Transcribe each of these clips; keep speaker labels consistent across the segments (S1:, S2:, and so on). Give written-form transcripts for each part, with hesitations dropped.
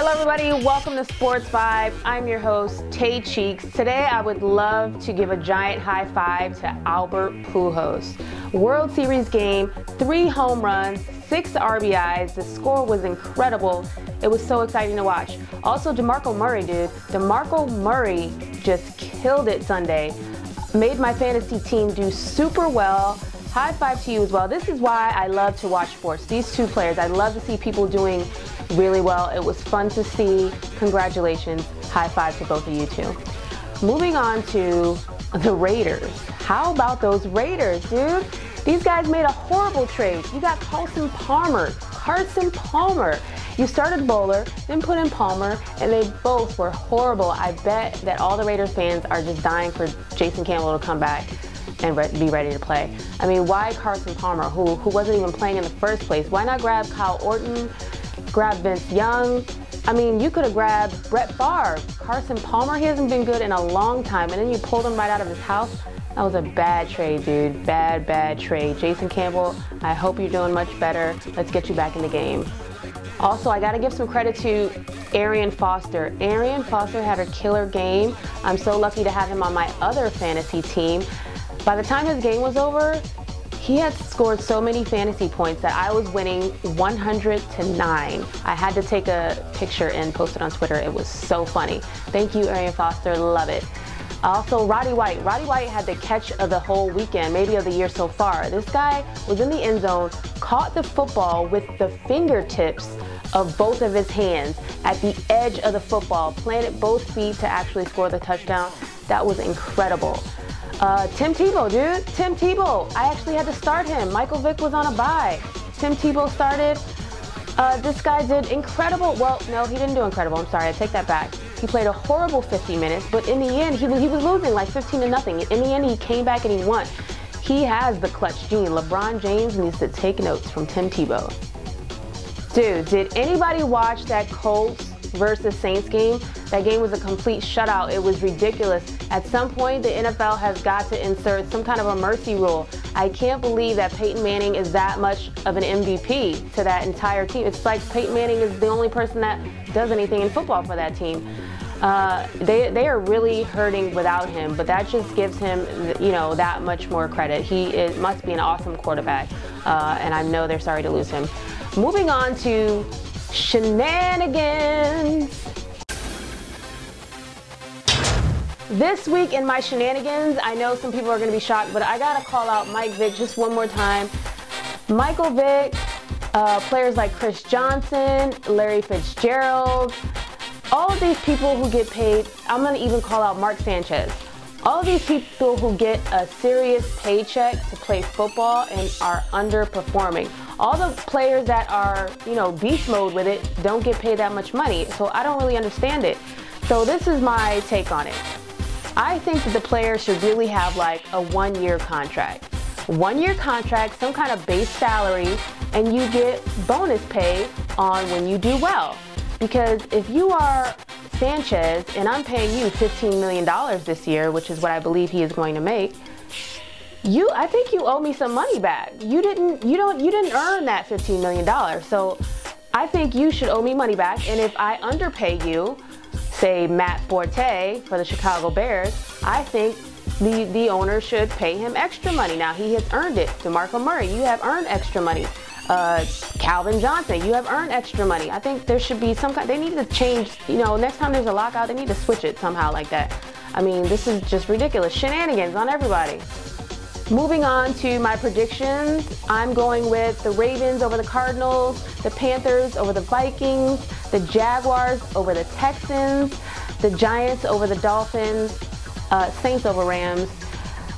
S1: Hello everybody, welcome to Sports Vibe. I'm your host, Tay Cheeks. Today I would love to give a giant high five to Albert Pujols. World Series game, 3 home runs, 6 RBIs. The score was incredible. It was so exciting to watch. Also, DeMarco Murray, dude. DeMarco Murray just killed it Sunday. Made my fantasy team do super well. High five to you as well. This is why I love to watch sports. These two players, I love to see people doing really well. It was fun to see. Congratulations. High five to both of you two. Moving on to the Raiders. How about those Raiders, dude? These guys made a horrible trade. You got Carson Palmer. You started Bowler, then put in Palmer, and they both were horrible. I bet that all the Raiders fans are just dying for Jason Campbell to come back and be ready to play. I mean, why Carson Palmer, who wasn't even playing in the first place? Why not grab Kyle Orton, grab Vince Young? I mean, you could have grabbed Brett Favre. Carson Palmer, he hasn't been good in a long time, and then you pulled him right out of his house. That was a bad trade, dude. Bad trade. Jason Campbell, I hope you're doing much better. Let's get you back in the game. Also, I gotta give some credit to Arian Foster. Arian Foster had a killer game. I'm so lucky to have him on my other fantasy team. By the time his game was over, he had scored so many fantasy points that I was winning 100-9. I had to take a picture and post it on Twitter. It was so funny. Thank you, Arian Foster. Love it. Also, Roddy White. Roddy White had the catch of the whole weekend, maybe of the year so far. This guy was in the end zone, caught the football with the fingertips of both of his hands at the edge of the football, planted both feet to actually score the touchdown. That was incredible. Tim Tebow, dude. Tim Tebow. I actually had to start him. Michael Vick was on a bye. Tim Tebow started. This guy did incredible. Well, no, he didn't do incredible. I'm sorry. I take that back. He played a horrible 50 minutes, but in the end, he was losing like 15-0. In the end, he came back and he won. He has the clutch gene. LeBron James needs to take notes from Tim Tebow. Dude, did anybody watch that Colts versus Saints game? That game was a complete shutout. It was ridiculous. At some point, the NFL has got to insert some kind of a mercy rule. I can't believe that Peyton Manning is that much of an MVP to that entire team. It's like Peyton Manning is the only person that does anything in football for that team. They are really hurting without him, but that just gives him, you know, that much more credit. He must be an awesome quarterback, and I know they're sorry to lose him. Moving on to shenanigans. This week in my shenanigans, I know some people are going to be shocked, but I got to call out Mike Vick just one more time. Michael Vick, players like Chris Johnson, Larry Fitzgerald, all of these people who get paid, I'm going to even call out Mark Sanchez. All of these people who get a serious paycheck to play football and are underperforming. All the players that are, you know, beast mode with it don't get paid that much money. So I don't really understand it. So this is my take on it. I think that the players should really have like a 1-year contract. 1-year contract, some kind of base salary, and you get bonus pay on when you do well. Because if you are Sanchez and I'm paying you $15 million this year, which is what I believe he is going to make, I think you owe me some money back. You didn't earn that $15 million. So I think you should owe me money back. And if I underpay you, say Matt Forte for the Chicago Bears, I think the owner should pay him extra money. Now he has earned it. DeMarco Murray, you have earned extra money. Calvin Johnson, you have earned extra money. I think there should be some kind, they need to change, you know, next time there's a lockout, they need to switch it somehow like that. I mean, this is just ridiculous. Shenanigans on everybody. Moving on to my predictions, I'm going with the Ravens over the Cardinals, the Panthers over the Vikings, the Jaguars over the Texans, the Giants over the Dolphins, Saints over Rams,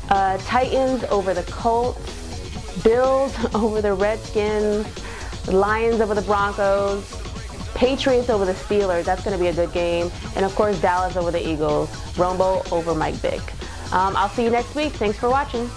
S1: Titans over the Colts, Bills over the Redskins, Lions over the Broncos, Patriots over the Steelers. That's going to be a good game. And of course, Dallas over the Eagles. Romo over Mike Vick. I'll see you next week. Thanks for watching.